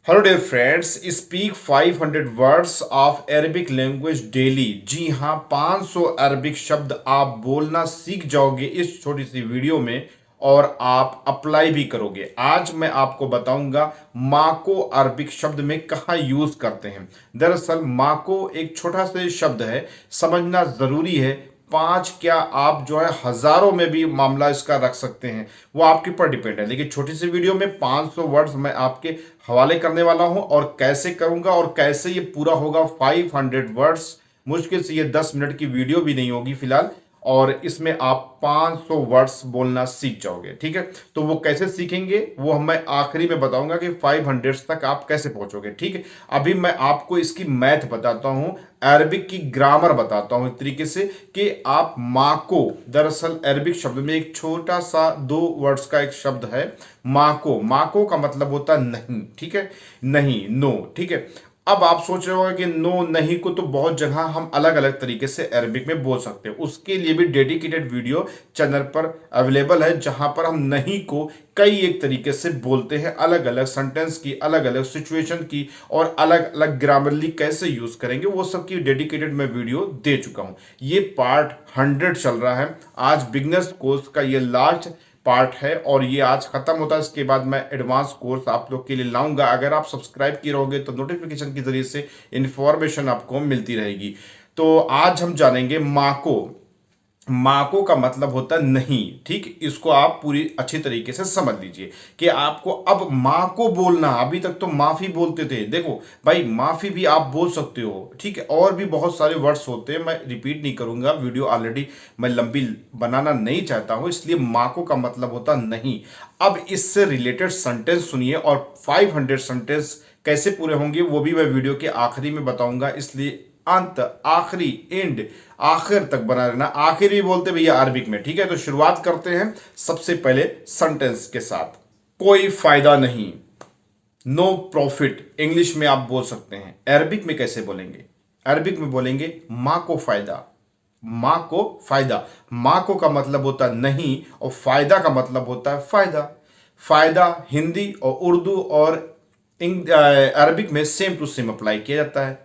Hello dear friends, speak 500 words of Arabic language daily. जी हाँ, 500 Arabic शब्द आप बोलना सीख जाओगे इस छोटी सी वीडियो में और आप अप्लाई भी करोगे। आज मैं आपको बताऊंगा माँ को अरबिक शब्द में कहाँ यूज करते हैं। दरअसल माँ को एक छोटा सा शब्द है, समझना जरूरी है। पांच क्या आप जो है हजारों में भी मामला इसका रख सकते हैं, वो आपके ऊपर डिपेंड है। लेकिन छोटी सी वीडियो में 500 वर्ड्स मैं आपके हवाले करने वाला हूं और कैसे करूंगा और कैसे ये पूरा होगा। 500 वर्ड्स, मुश्किल से ये 10 मिनट की वीडियो भी नहीं होगी फिलहाल, और इसमें आप 500 वर्ड्स बोलना सीख जाओगे। ठीक है, तो वो कैसे सीखेंगे वो मैं आखिरी में बताऊंगा कि 500 तक आप कैसे पहुंचोगे। ठीक है, अभी मैं आपको इसकी मैथ बताता हूं, अरबिक की ग्रामर बताता हूं एक तरीके से कि आप माँ को, दरअसल अरबिक शब्द में एक छोटा सा 2 वर्ड्स का एक शब्द है माँ को का मतलब होता है नहीं। ठीक है, नहीं, नो। ठीक है, अब आप सोच रहे होंगे कि नो नहीं को तो बहुत जगह हम अलग अलग तरीके से अरबिक में बोल सकते हैं। उसके लिए भी डेडिकेटेड वीडियो चैनल पर अवेलेबल है, जहां पर हम नहीं को कई एक तरीके से बोलते हैं, अलग अलग सेंटेंस की, अलग अलग सिचुएशन की, और अलग अलग ग्रामरली कैसे यूज करेंगे वो सब की डेडिकेटेड मैं वीडियो दे चुका हूं। ये पार्ट 100 चल रहा है। आज बिगनर्स कोर्स का ये लास्ट पार्ट है और ये आज खत्म होता है। इसके बाद मैं एडवांस कोर्स आप लोग के लिए लाऊंगा। अगर आप सब्सक्राइब किए रहोगे तो नोटिफिकेशन के जरिए से इंफॉर्मेशन आपको मिलती रहेगी। तो आज हम जानेंगे माको। माको का मतलब होता है नहीं। ठीक, इसको आप पूरी अच्छी तरीके से समझ लीजिए कि आपको अब माँ को बोलना। अभी तक तो माफी बोलते थे, देखो भाई माफी भी आप बोल सकते हो। ठीक है, और भी बहुत सारे वर्ड्स होते हैं, मैं रिपीट नहीं करूंगा, वीडियो ऑलरेडी मैं लंबी बनाना नहीं चाहता हूं, इसलिए माको का मतलब होता नहीं। अब इससे रिलेटेड सेंटेंस सुनिए और 500 सेंटेंस कैसे पूरे होंगे वो भी मैं वीडियो के आखिरी में बताऊंगा, इसलिए अंत, आखिरी, एंड, आखिर तक बना रहना। आखिर भी बोलते भैया अरबिक में। ठीक है, तो शुरुआत करते हैं सबसे पहले सेंटेंस के साथ। कोई फायदा नहीं, नो प्रॉफिट इंग्लिश में आप बोल सकते हैं। अरबिक में कैसे बोलेंगे? अरबिक में बोलेंगे माँ को फायदा। माँ को फायदा, माँ को का मतलब होता है नहीं और फायदा का मतलब होता है फायदा। फायदा हिंदी और उर्दू और अरबिक में सेम टू सेम अप्लाई किया जाता है।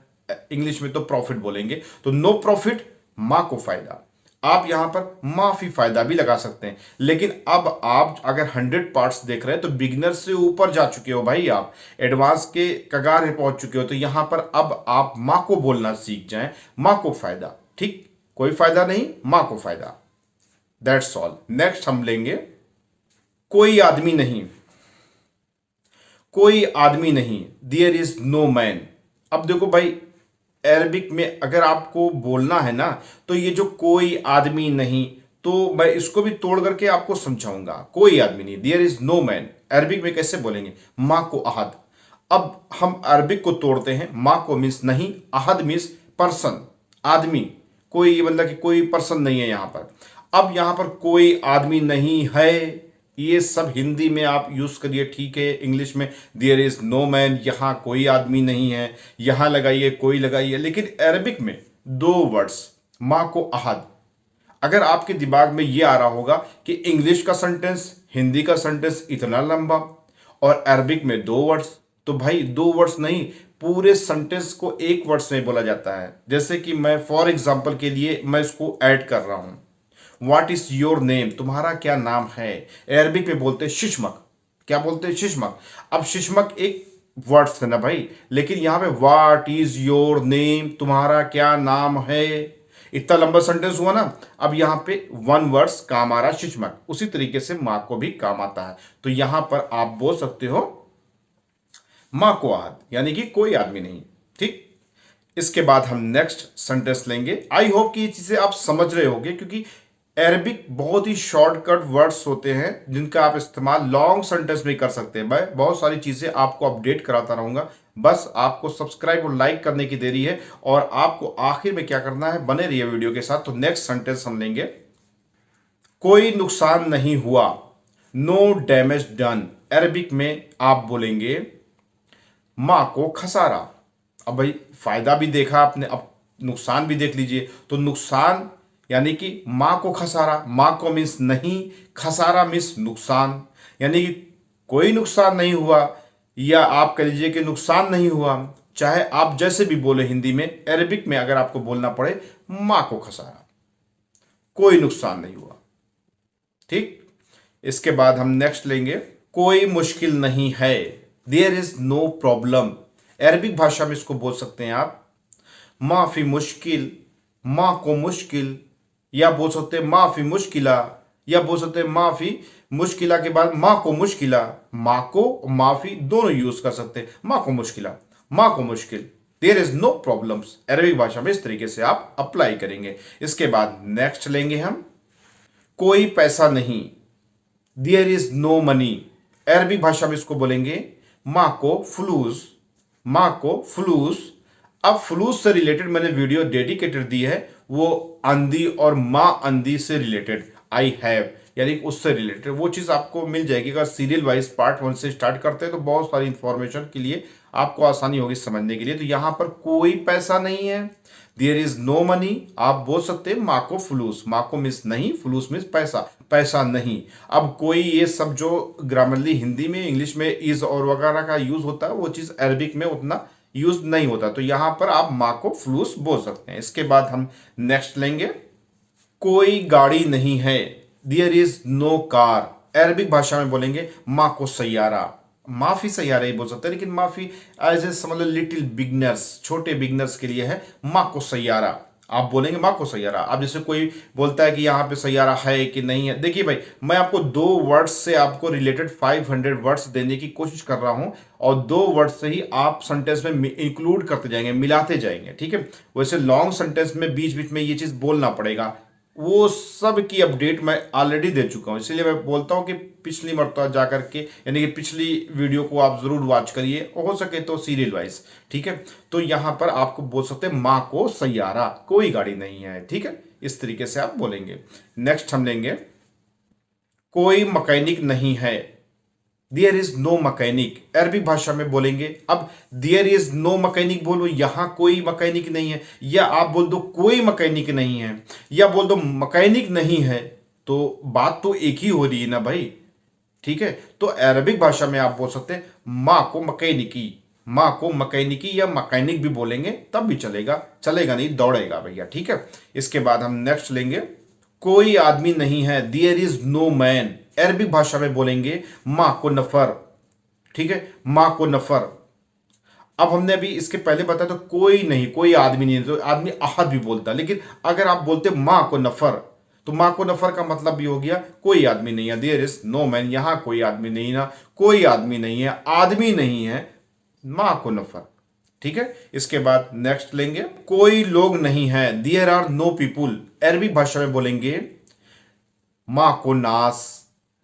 इंग्लिश में तो प्रॉफिट बोलेंगे, तो नो प्रॉफिट, माँ को फायदा। आप यहां पर माफी फायदा भी लगा सकते हैं। लेकिन अब आप अगर 100 पार्ट्स देख रहे हैं तो बिगिनर से ऊपर जा चुके हो भाई, आप एडवांस के कगार में पहुंच चुके हो। तो यहां पर अब आप माँ को बोलना सीख जाएं, माँ को फायदा। ठीक, कोई फायदा नहीं, माँ को फायदा। That's all. नेक्स्ट हम लेंगे कोई आदमी नहीं। कोई आदमी नहीं, देयर इज नो मैन। अब देखो भाई, अरबिक में अगर आपको बोलना है ना, तो ये जो कोई आदमी नहीं, तो मैं इसको भी तोड़ करके आपको समझाऊंगा। कोई आदमी नहीं, there is no man, Arabic में कैसे बोलेंगे? माँ को अहद। अब हम अरबिक को तोड़ते हैं, माँ को मीन्स नहीं, अहद मीन्स पर्सन, आदमी। कोई मतलब कि कोई पर्सन नहीं है यहां पर। अब यहां पर कोई आदमी नहीं है, ये सब हिंदी में आप यूज करिए। ठीक है, इंग्लिश में देयर इज नो मैन, यहां कोई आदमी नहीं है, यहां लगाइए कोई लगाइए। लेकिन अरबिक में 2 वर्ड्स, माँ को अहद। अगर आपके दिमाग में ये आ रहा होगा कि इंग्लिश का सेंटेंस, हिंदी का सेंटेंस इतना लंबा और अरबिक में 2 वर्ड्स, तो भाई 2 वर्ड्स नहीं, पूरे सेंटेंस को एक वर्ड्स में बोला जाता है। जैसे कि मैं फॉर एग्जाम्पल के लिए मैं इसको ऐड कर रहा हूं, व्हाट इज योर नेम, तुम्हारा क्या नाम है। अरबिक में बोलते हैं शिशमक। क्या बोलते हैं? शिशमक। अब शिशमक एक वर्ड्स है ना भाई, लेकिन यहां पे व्हाट इज योर नेम, तुम्हारा क्या नाम है, इतना लंबा सेंटेंस हुआ ना। अब यहां पे 1 वर्ड्स काम आ रहा है शिशमक, उसी तरीके से मां को भी काम आता है। तो यहां पर आप बोल सकते हो मां को आहद, यानी कि कोई आदमी नहीं। ठीक, इसके बाद हम नेक्स्ट सेंटेंस लेंगे। आई होप कि ये चीजें आप समझ रहे होंगे, क्योंकि अरबिक बहुत ही शॉर्टकट वर्ड्स होते हैं जिनका आप इस्तेमाल लॉन्ग सेंटेंस में कर सकते हैं। मैं बहुत सारी चीजें आपको अपडेट कराता रहूंगा, बस आपको सब्सक्राइब और लाइक करने की देरी है। और आपको आखिर में क्या करना है, बने रहिए वीडियो के साथ। तो नेक्स्ट सेंटेंस हम लेंगे, कोई नुकसान नहीं हुआ, नो डैमेज डन। अरबिक में आप बोलेंगे मां को खसारा। अब भाई फायदा भी देखा आपने, अब नुकसान भी देख लीजिए। तो नुकसान यानी कि मां को खसारा, मां को मीन्स नहीं, खसारा मीन्स नुकसान, यानी कि कोई नुकसान नहीं हुआ या आप कह लीजिए कि नुकसान नहीं हुआ, चाहे आप जैसे भी बोले हिंदी में, अरबिक में अगर आपको बोलना पड़े मां को खसारा, कोई नुकसान नहीं हुआ। ठीक, इसके बाद हम नेक्स्ट लेंगे, कोई मुश्किल नहीं है, there is no problem. Arabic भाषा में इसको बोल सकते हैं आप माफी मुश्किल, माँ को मुश्किल, या बोल सकते हैं माफी मुश्किला, या बोल सकते हैं माफी मुश्किला के बाद माँ को मुश्किला। माँ को माफी दोनों यूज कर सकते हैं, माँ को मुश्किला, माँ को मुश्किल, there is no problems. Arabic भाषा में इस तरीके से आप अप्लाई करेंगे। इसके बाद नेक्स्ट लेंगे हम, कोई पैसा नहीं, there is no money. Arabic भाषा में इसको बोलेंगे माँ को फ्लूस, माँ को फ्लूस। अब फ्लूस से रिलेटेड मैंने वीडियो डेडिकेटेड दी है, वो अंधी और माँ अंधी से रिलेटेड, आई हैव यानी उससे रिलेटेड वो चीज़ आपको मिल जाएगी। अगर सीरियल वाइज पार्ट 1 से स्टार्ट करते हैं तो बहुत सारी इंफॉर्मेशन के लिए आपको आसानी होगी समझने के लिए। तो यहाँ पर कोई पैसा नहीं है, देयर इज नो मनी, आप बोल सकते हैं माँ को फ्लूस, माँ को मिस नहीं, फ्लूस मिस पैसा, पैसा नहीं। अब कोई ये सब जो ग्रामरली हिंदी में इंग्लिश में इज और वगैरह का यूज होता है वो चीज़ अरबिक में उतना यूज नहीं होता, तो यहां पर आप माँ को फ्लूस बोल सकते हैं। इसके बाद हम नेक्स्ट लेंगे, कोई गाड़ी नहीं है, there is no car. Arabic भाषा में बोलेंगे माँ को सैयारा, माफी सैयारा ही बोल सकते हैं, लेकिन माफी एज ए समझ लो लिटिल बिगनर्स, छोटे बिगनर्स के लिए है माँ को सैयारा। आप बोलेंगे माँ को सैयारा। अब जैसे कोई बोलता है कि यहाँ पे सैयारा है कि नहीं है, देखिए भाई मैं आपको 2 वर्ड्स से आपको रिलेटेड 500 वर्ड्स देने की कोशिश कर रहा हूँ, और 2 वर्ड्स से ही आप सेंटेंस में इंक्लूड करते जाएंगे, मिलाते जाएंगे। ठीक है, वैसे लॉन्ग सेंटेंस में बीच बीच में ये चीज़ बोलना पड़ेगा, वो सब की अपडेट मैं ऑलरेडी दे चुका हूँ। इसलिए मैं बोलता हूँ कि पिछली मरतबा जा करके यानी कि पिछली वीडियो को आप जरूर वॉच करिए, हो सके तो सीरियल वाइज। ठीक है, तो यहाँ पर आपको बोल सकते हैं माँ को सैयारा, कोई गाड़ी नहीं है। ठीक है, इस तरीके से आप बोलेंगे। नेक्स्ट हम लेंगे, कोई मैकेनिक नहीं है, there is no mechanic. Arabic भाषा में बोलेंगे, अब देयर इज नो मैकेनिक बोलो, यहां कोई मैकेनिक नहीं है, या आप बोल दो कोई मैकेनिक नहीं है, या बोल दो मैकेनिक नहीं है, तो बात तो एक ही हो रही है ना भाई। ठीक है, तो अरबिक भाषा में आप बोल सकते हैं माँ को मैकेनिकी, माँ को मैकेनिकी या मैकेनिक भी बोलेंगे तब भी चलेगा, चलेगा नहीं दौड़ेगा भैया। ठीक है, इसके बाद हम नेक्स्ट लेंगे, कोई आदमी नहीं है, there is no man. Arabic भाषा में बोलेंगे माँ को नफर। ठीक है, माँ को नफर। अब हमने अभी इसके पहले बताया तो कोई नहीं, कोई आदमी नहीं, तो आदमी अहद भी बोलता है, लेकिन अगर आप बोलते माँ को नफर तो माँ को नफर का मतलब भी हो गया कोई आदमी नहीं है, देयर इज नो मैन, यहां कोई आदमी नहीं ना, कोई आदमी नहीं है, आदमी नहीं है, माँ को नफर। ठीक है, इसके बाद नेक्स्ट लेंगे, कोई लोग नहीं है, देयर आर नो पीपुल। अरबी भाषा में बोलेंगे माँ को नास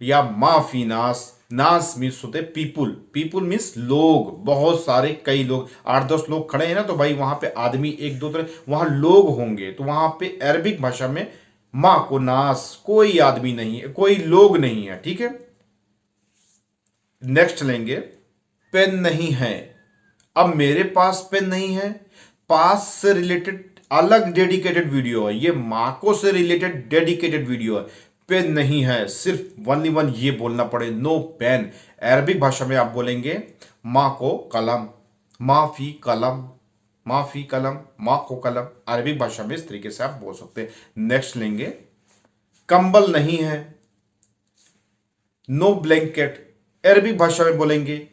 या माफी नास। नास मीन्स होते पीपुल, पीपुल मीन्स लोग, बहुत सारे, कई लोग, 8-10 लोग खड़े हैं ना, तो भाई वहां पे आदमी 1-2 तरह वहां लोग होंगे, तो वहां पे अरबिक भाषा में माँ को नास, कोई आदमी नहीं है, कोई लोग नहीं है। ठीक है, नेक्स्ट लेंगे, पेन नहीं है। अब मेरे पास पेन नहीं है, पास से रिलेटेड अलग डेडिकेटेड वीडियो है, ये मार्को से रिलेटेड डेडिकेटेड वीडियो है। पेन नहीं है, सिर्फ ओनली वन ये बोलना पड़े, नो पेन। अरबिक भाषा में आप बोलेंगे माँ को कलम, माफी कलम, माफी कलम, माँ को कलम। अरबिक भाषा में इस तरीके से आप बोल सकते हैं। नेक्स्ट लेंगे, कंबल नहीं है, नो ब्लैंकेट। अरबिक भाषा में बोलेंगे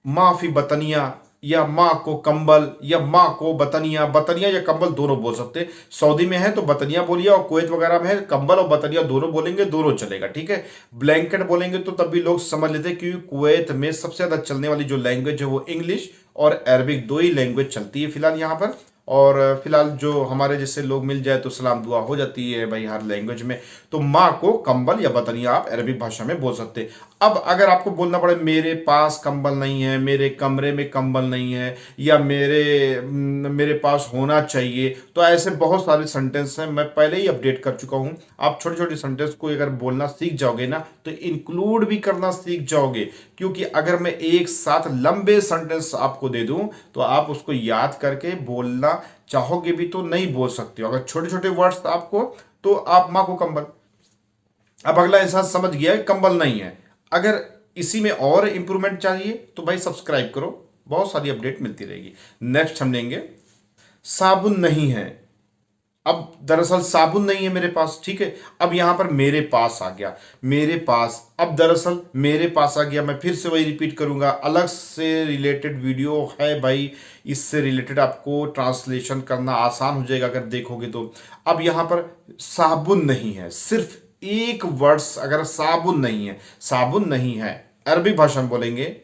माफी बतनिया, या माँ को कंबल, या माँ को बतनिया। बतनिया या कंबल दोनों बोल सकते हैं, सऊदी में है तो बतनिया बोलिए, और कुवैत वगैरह में है कंबल और बतनिया दोनों बोलेंगे, दोनों चलेगा। ठीक है, ब्लैंकेट बोलेंगे तो तब भी लोग समझ लेते हैं, क्योंकि कुवैत में सबसे ज्यादा चलने वाली जो लैंग्वेज है वो इंग्लिश और अरबिक, 2 ही लैंग्वेज चलती है फिलहाल यहाँ पर। और फिलहाल जो हमारे जैसे लोग मिल जाए तो सलाम दुआ हो जाती है भाई हर लैंग्वेज में। तो माँ को कंबल या बतनिया आप अरबिक भाषा में बोल सकते हैं। अब अगर आपको बोलना पड़े मेरे पास कंबल नहीं है, मेरे कमरे में कंबल नहीं है, या मेरे पास होना चाहिए, तो ऐसे बहुत सारे सेंटेंस हैं, मैं पहले ही अपडेट कर चुका हूँ। आप छोटे छोटे सेंटेंस को अगर बोलना सीख जाओगे ना तो इंक्लूड भी करना सीख जाओगे, क्योंकि अगर मैं एक साथ लंबे सेंटेंस आपको दे दूं तो आप उसको याद करके बोलना चाहोगे भी तो नहीं बोल सकते हो। अगर छोटे छोटे वर्ड्स आपको, तो आप माँ को कंबल, अब अगला इंसान समझ गया कंबल नहीं है। अगर इसी में और इंप्रूवमेंट चाहिए तो भाई सब्सक्राइब करो, बहुत सारी अपडेट मिलती रहेगी। नेक्स्ट हम लेंगे साबुन नहीं है। अब दरअसल साबुन नहीं है मेरे पास, ठीक है। अब यहां पर मेरे पास आ गया, मेरे पास, अब दरअसल मेरे पास आ गया। मैं फिर से वही रिपीट करूंगा, अलग से रिलेटेड वीडियो है भाई, इससे रिलेटेड आपको ट्रांसलेशन करना आसान हो जाएगा अगर देखोगे तो। अब यहां पर साबुन नहीं है, सिर्फ एक वर्ड्स, अगर साबुन नहीं है, साबुन नहीं है, अरबी भाषा में बोलेंगे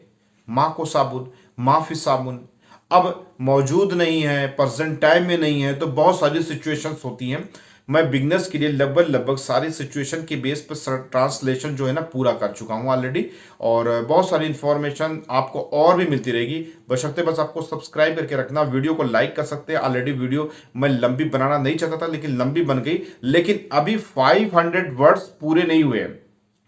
माँ को साबुन, माफी साबुन। अब मौजूद नहीं है, प्रेजेंट टाइम में नहीं है, तो बहुत सारी सिचुएशंस होती हैं। मैं बिगनर्स के लिए लगभग सारी सिचुएशन के बेस पर ट्रांसलेशन जो है ना पूरा कर चुका हूं ऑलरेडी, और बहुत सारी इंफॉर्मेशन आपको और भी मिलती रहेगी। बशर्ते बस आपको सब्सक्राइब करके रखना, वीडियो को लाइक कर सकते हैं। ऑलरेडी वीडियो मैं लंबी बनाना नहीं चाहता था, लेकिन लंबी बन गई। लेकिन अभी 500 वर्ड्स पूरे नहीं हुए हैं,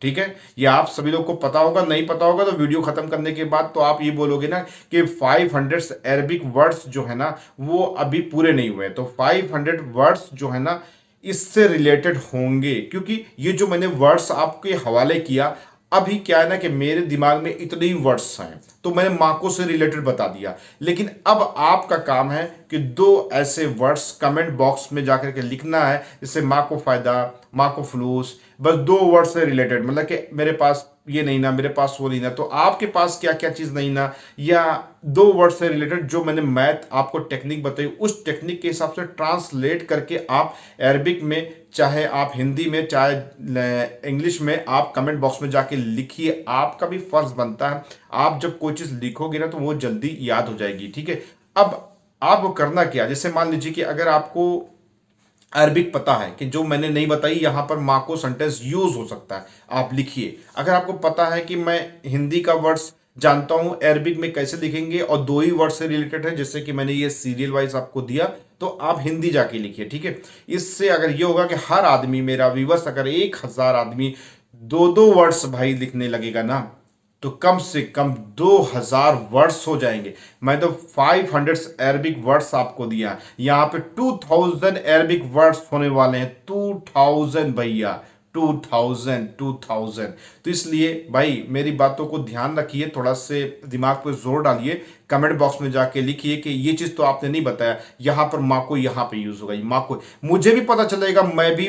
ठीक है। ये आप सभी लोग को पता होगा, नहीं पता होगा तो वीडियो खत्म करने के बाद तो आप ये बोलोगे ना कि 500 अरबिक वर्ड्स जो है ना वो अभी पूरे नहीं हुए। तो 500 वर्ड्स जो है ना इससे रिलेटेड होंगे, क्योंकि ये जो मैंने वर्ड्स आपके हवाले किया, अभी क्या है ना कि मेरे दिमाग में इतने ही वर्ड्स हैं तो मैंने माको से रिलेटेड बता दिया। लेकिन अब आपका काम है कि दो ऐसे वर्ड्स कमेंट बॉक्स में जाकर के लिखना है, जिससे माँ को फायदा, माँ को फ्लूस, बस दो वर्ड से रिलेटेड, मतलब कि मेरे पास ये नहीं ना, मेरे पास वो नहीं ना, तो आपके पास क्या क्या चीज नहीं ना, या दो वर्ड से रिलेटेड जो मैंने मैथ आपको टेक्निक बताई, उस टेक्निक के हिसाब से ट्रांसलेट करके आप अरबिक में, चाहे आप हिंदी में, चाहे इंग्लिश में, आप कमेंट बॉक्स में जाके लिखिए। आपका भी फर्ज बनता है, आप जब कोई चीज लिखोगे ना तो वो जल्दी याद हो जाएगी, ठीक है। अब आपको करना क्या, जैसे मान लीजिए कि अगर आपको अरबिक पता है कि जो मैंने नहीं बताई यहां पर माँ को सेंटेंस यूज हो सकता है, आप लिखिए। अगर आपको पता है कि मैं हिंदी का वर्ड्स जानता हूं, अरबिक में कैसे लिखेंगे, और दो ही वर्ड से रिलेटेड है, जैसे कि मैंने ये सीरियल वाइज आपको दिया, तो आप हिंदी जाके लिखिए, ठीक है। इससे अगर ये होगा कि हर आदमी, मेरा व्यूवर्स अगर 1000 आदमी दो दो वर्ड्स भाई लिखने लगेगा ना, तो कम से कम 2000 वर्ड्स हो जाएंगे। मैं तो 500 अरबिक वर्ड्स आपको दिया, यहाँ पे 2000 अरबिक वर्ड्स होने वाले हैं। 2000 भैया, 2000। तो इसलिए भाई मेरी बातों को ध्यान रखिए, थोड़ा से दिमाग पे जोर डालिए, कमेंट बॉक्स में जाके लिखिए कि ये चीज तो आपने नहीं बताया, यहाँ पर माँ को यहाँ पे यूज होगा, माँ को, मुझे भी पता चलेगा, मैं भी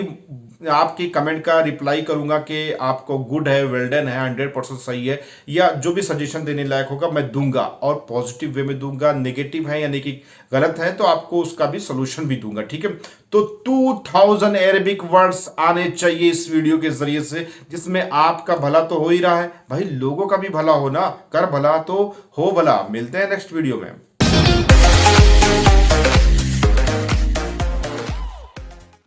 आपकी कमेंट का रिप्लाई करूंगा कि आपको गुड है, वेल डन है, 100% सही है, या जो भी सजेशन देने लायक होगा मैं दूंगा, और पॉजिटिव वे में दूंगा। नेगेटिव है यानी कि गलत है तो आपको उसका भी सोल्यूशन भी दूंगा, ठीक है। तो 2000 अरबिक वर्ड्स आने चाहिए इस वीडियो के जरिए से, जिसमें आपका भला तो हो ही रहा है भाई, लोगों का भी भला हो ना, कर भला तो हो भला। मिलते हैं नेक्स्ट वीडियो में।